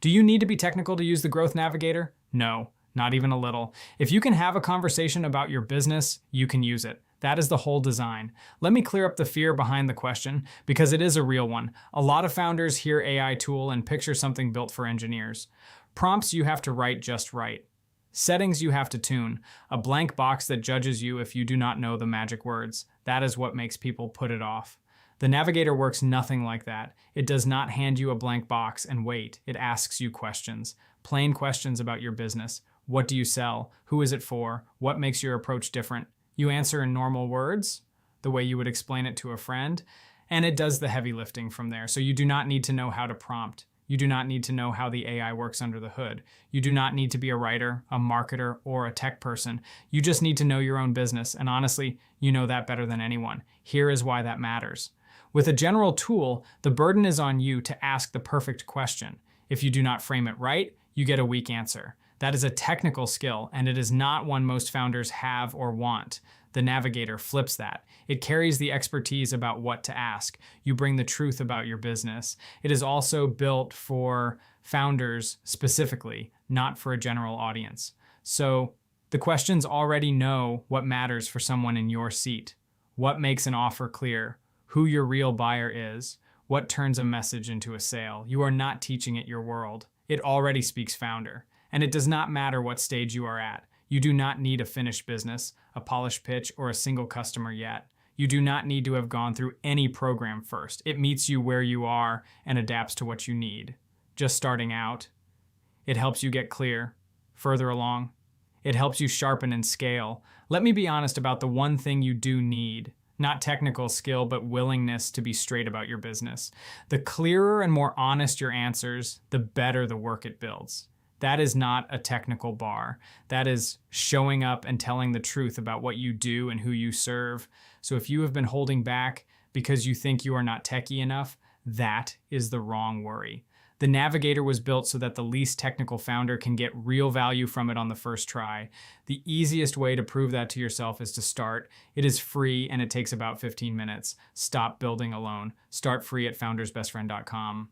Do you need to be technical to use the Growth Navigator? No, not even a little. If you can have a conversation about your business, you can use it. That is the whole design. Let me clear up the fear behind the question, because it is a real one. A lot of founders hear AI tool and picture something built for engineers. Prompts you have to write just right. Settings you have to tune. A blank box that judges you if you do not know the magic words. That is what makes people put it off. The Navigator works nothing like that. It does not hand you a blank box and wait. It asks you questions. Plain questions about your business. What do you sell? Who is it for? What makes your approach different? You answer in normal words, the way you would explain it to a friend, and it does the heavy lifting from there. So you do not need to know how to prompt. You do not need to know how the AI works under the hood. You do not need to be a writer, a marketer, or a tech person. You just need to know your own business, and honestly, you know that better than anyone. Here is why that matters. With a general tool, the burden is on you to ask the perfect question. If you do not frame it right, you get a weak answer. That is a technical skill, and it is not one most founders have or want. The Navigator flips that. It carries the expertise about what to ask. You bring the truth about your business. It is also built for founders specifically, not for a general audience. So the questions already know what matters for someone in your seat. What makes an offer clear? Who your real buyer is? What turns a message into a sale? You are not teaching it your world. It already speaks founder. And it does not matter what stage you are at. You do not need a finished business, a polished pitch, or a single customer yet. You do not need to have gone through any program first. It meets you where you are and adapts to what you need. Just starting out, it helps you get clear. Further along, it helps you sharpen and scale. Let me be honest about the one thing you do need. Not technical skill, but willingness to be straight about your business. The clearer and more honest your answers, the better the work it builds. That is not a technical bar. That is showing up and telling the truth about what you do and who you serve. So if you have been holding back because you think you are not techie enough, that is the wrong worry. The Navigator was built so that the least technical founder can get real value from it on the first try. The easiest way to prove that to yourself is to start. It is free and it takes about 15 minutes. Stop building alone. Start free at foundersbestfriend.com.